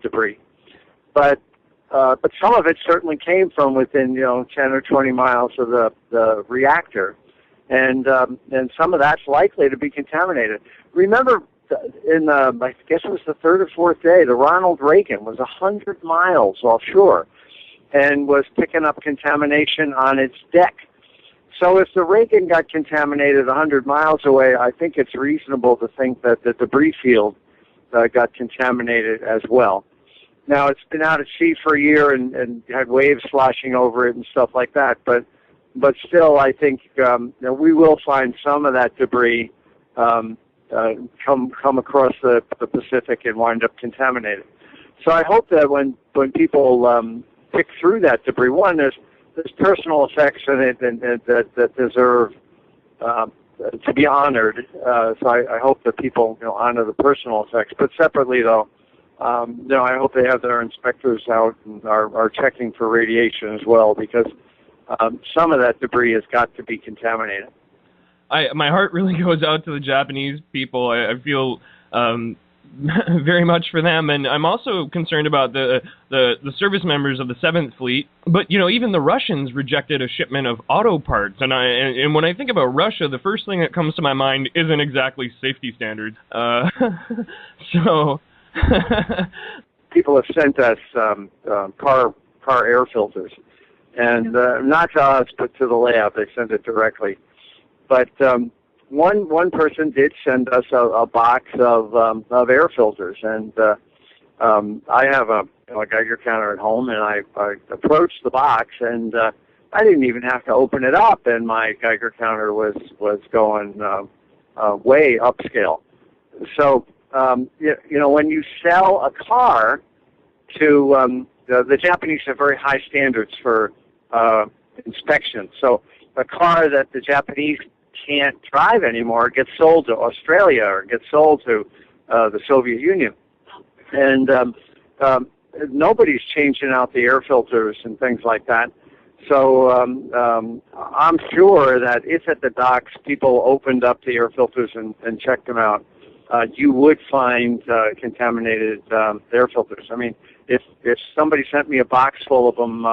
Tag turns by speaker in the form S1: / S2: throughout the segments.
S1: debris. But some of it certainly came from within 10 or 20 miles of the reactor, and some of that's likely to be contaminated. Remember, I guess it was the third or fourth day, the Ronald Reagan was 100 miles offshore and was picking up contamination on its deck. So if the Reagan got contaminated 100 miles away, I think it's reasonable to think that the debris field got contaminated as well. Now, it's been out at sea for a year and had waves sloshing over it and stuff like that, but still, I think we will find some of that debris come across the Pacific and wind up contaminated. So I hope that when people pick through that debris, one, there's personal effects in it and that deserve to be honored. So I hope that people honor the personal effects. But separately, though, I hope they have their inspectors out and are checking for radiation as well, because some of that debris has got to be contaminated.
S2: My heart really goes out to the Japanese people. I feel very much for them, and I'm also concerned about the service members of the 7th Fleet. But even the Russians rejected a shipment of auto parts, and when I think about Russia, the first thing that comes to my mind isn't exactly safety standards. So
S1: people have sent us car air filters, and not to us, but to the lab. They sent it directly. But one person did send us a box of air filters, and I have a Geiger counter at home, and I approached the box, and I didn't even have to open it up, and my Geiger counter was going way upscale. So when you sell a car to the Japanese have very high standards for inspection. So a car that the Japanese can't drive anymore gets sold to Australia or gets sold to the Soviet Union. And nobody's changing out the air filters and things like that. So I'm sure that if at the docks people opened up the air filters and checked them out, you would find contaminated air filters. I mean, if somebody sent me a box full of them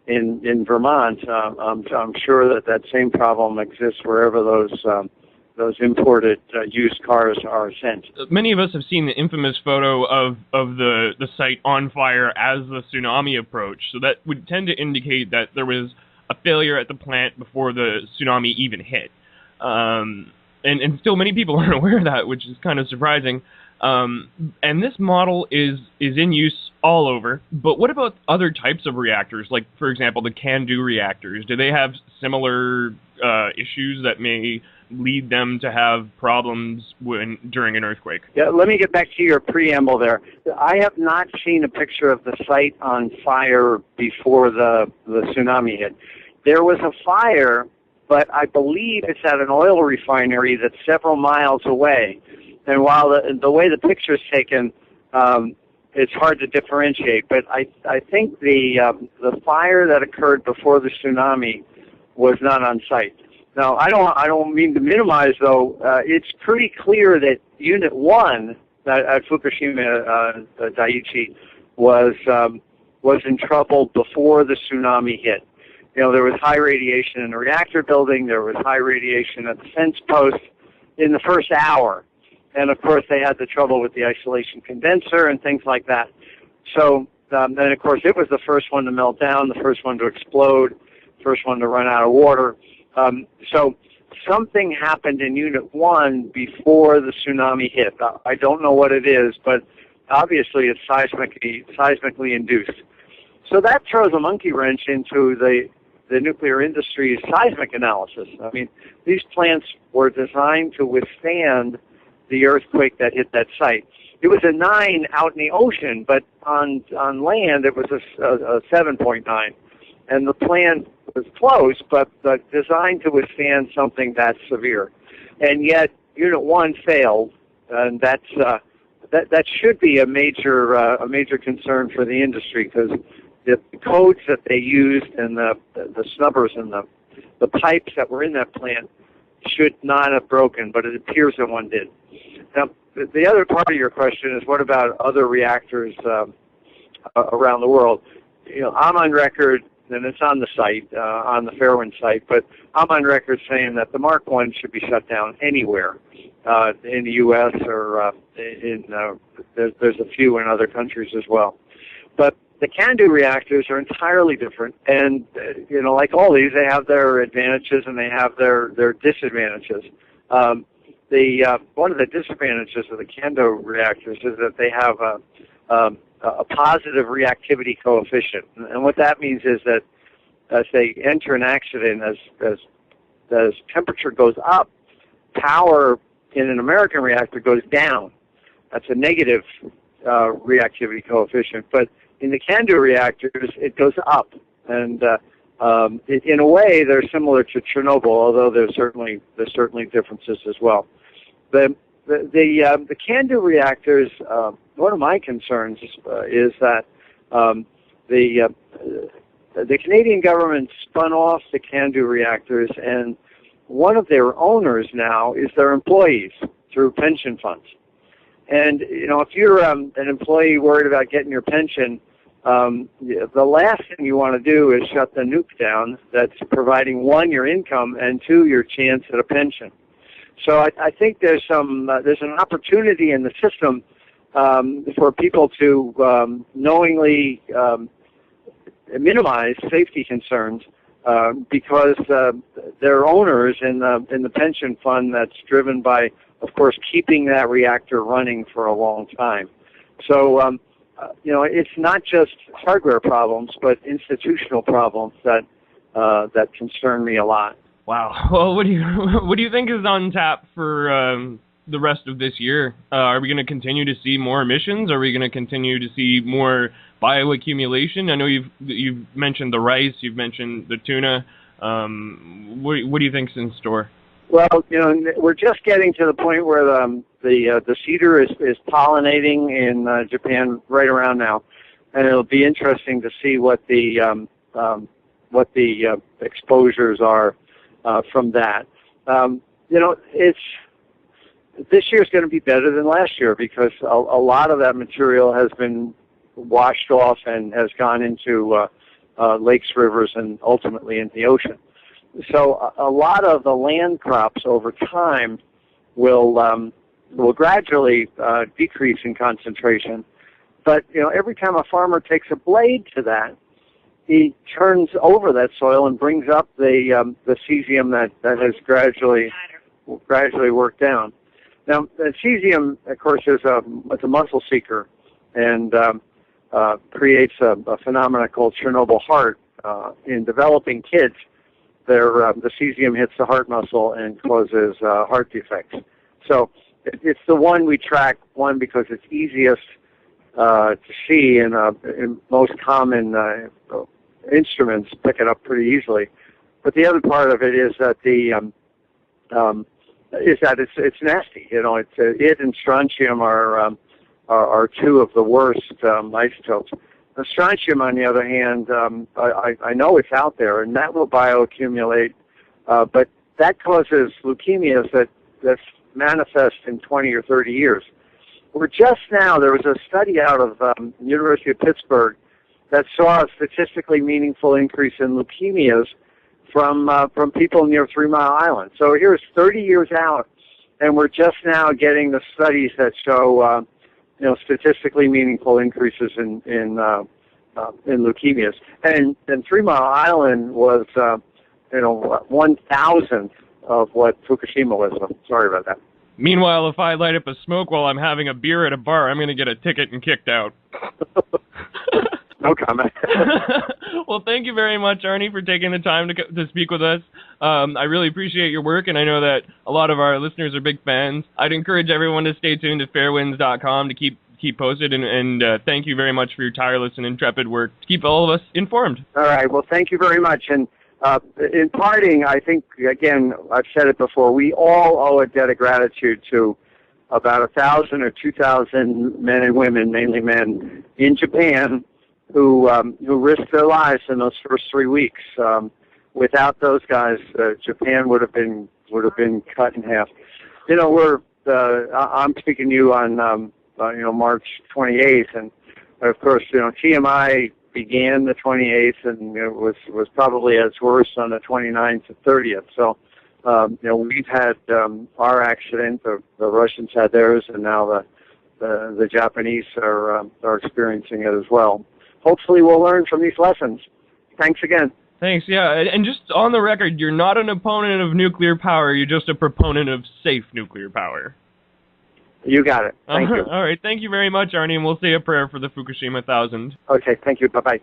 S1: in Vermont, I'm sure that same problem exists wherever those imported used cars are sent.
S2: Many of us have seen the infamous photo of the site on fire as the tsunami approached, so that would tend to indicate that there was a failure at the plant before the tsunami even hit. And still many people aren't aware of that, which is kind of surprising. And this model is in use all over. But what about other types of reactors, like, for example, the CANDU reactors? Do they have similar issues that may lead them to have problems during an earthquake?
S1: Yeah, let me get back to your preamble there. I have not seen a picture of the site on fire before the tsunami hit. There was a fire, but I believe it's at an oil refinery that's several miles away. And while the way the picture's taken, it's hard to differentiate. But I think the fire that occurred before the tsunami was not on site. Now, I don't mean to minimize, though. It's pretty clear that Unit 1 at Fukushima Daiichi was in trouble before the tsunami hit. There was high radiation in the reactor building. There was high radiation at the fence post in the first hour. And, of course, they had the trouble with the isolation condenser and things like that. So then, of course, it was the first one to melt down, the first one to explode, first one to run out of water. So something happened in Unit 1 before the tsunami hit. I don't know what it is, but obviously it's seismically induced. So that throws a monkey wrench into the nuclear industry's seismic analysis. I mean, these plants were designed to withstand the earthquake that hit that site. It was a 9 out in the ocean, but on land it was a 7.9. And the plant was close, but designed to withstand something that severe. And yet, Unit 1 failed, and that should be a major concern for the industry, because the codes that they used and the snubbers and the pipes that were in that plant should not have broken, but it appears that one did. Now, the other part of your question is, what about other reactors around the world? I'm on record, and it's on the site, on the Fairewinds site, but I'm on record saying that the Mark I should be shut down anywhere in the U.S. or there's a few in other countries as well. But the CANDU reactors are entirely different, and like all these, they have their advantages and they have their disadvantages. One of the disadvantages of the CANDU reactors is that they have a positive reactivity coefficient, and what that means is that as they enter an accident, as temperature goes up, power in an American reactor goes down. That's a negative reactivity coefficient, but in the CANDU reactors, it goes up, and in a way, they're similar to Chernobyl, although there's certainly differences as well. The CANDU reactors, one of my concerns is that the Canadian government spun off the CANDU reactors, and one of their owners now is their employees through pension funds. And if you're an employee worried about getting your pension, the last thing you want to do is shut the nuke down that's providing, one, your income, and two, your chance at a pension. So I think there's an opportunity in the system for people to knowingly minimize safety concerns because they're owners in the pension fund that's driven by, of course, keeping that reactor running for a long time. So it's not just hardware problems, but institutional problems that concern me a lot.
S2: Wow. Well, what do you think is on tap for the rest of this year? Are we going to continue to see more emissions? Are we going to continue to see more bioaccumulation? I know you've mentioned the rice, you've mentioned the tuna. What do you think's in store?
S1: Well, we're just getting to the point where the cedar is pollinating in Japan right around now, and it'll be interesting to see what the exposures are from that. This year's going to be better than last year because a lot of that material has been washed off and has gone into lakes, rivers, and ultimately into the ocean. So a lot of the land crops over time will gradually decrease in concentration. But every time a farmer takes a blade to that, he turns over that soil and brings up the cesium that has gradually worked down. Now, the cesium, of course, is it's a muscle seeker and creates a phenomenon called Chernobyl heart. In developing kids, the cesium hits the heart muscle and causes heart defects. So it's the one we track, one, because it's easiest to see in most common instruments, pick it up pretty easily. But the other part of it is that it's nasty. It and strontium are two of the worst isotopes. The strontium, on the other hand, I know it's out there, and that will bioaccumulate, but that causes leukemias that manifest in 20 or 30 years. We're just now, there was a study out of the University of Pittsburgh that saw a statistically meaningful increase in leukemias from people near 3 Mile Island. So here's 30 years out, and we're just now getting the studies that show statistically meaningful increases in leukemias. And 3 Mile Island was 1,000th of what Fukushima was. Sorry about that.
S2: Meanwhile, if I light up a smoke while I'm having a beer at a bar, I'm going to get a ticket and kicked out.
S1: No comment.
S2: Well, thank you very much, Arnie, for taking the time to speak with us. I really appreciate your work, and I know that a lot of our listeners are big fans. I'd encourage everyone to stay tuned to fairewinds.com to keep posted, and thank you very much for your tireless and intrepid work to keep all of us informed.
S1: All right. Well, thank you very much. And in parting, I think, again, I've said it before, we all owe a debt of gratitude to about 1,000 or 2,000 men and women, mainly men, in Japan who risked their lives in those first 3 weeks. Without those guys, Japan would have been cut in half. I'm speaking to you on March 28th, and of course, TMI began the 28th, and it was probably at its worst on the 29th and 30th. So, we've had our accident, the Russians had theirs, and now the Japanese are experiencing it as well. Hopefully, we'll learn from these lessons. Thanks again.
S2: Thanks, yeah. And just on the record, you're not an opponent of nuclear power, you're just a proponent of safe nuclear power.
S1: You got it. Thank you.
S2: All right, thank you very much, Arnie, and we'll say a prayer for the Fukushima 1000.
S1: Okay, thank you. Bye-bye.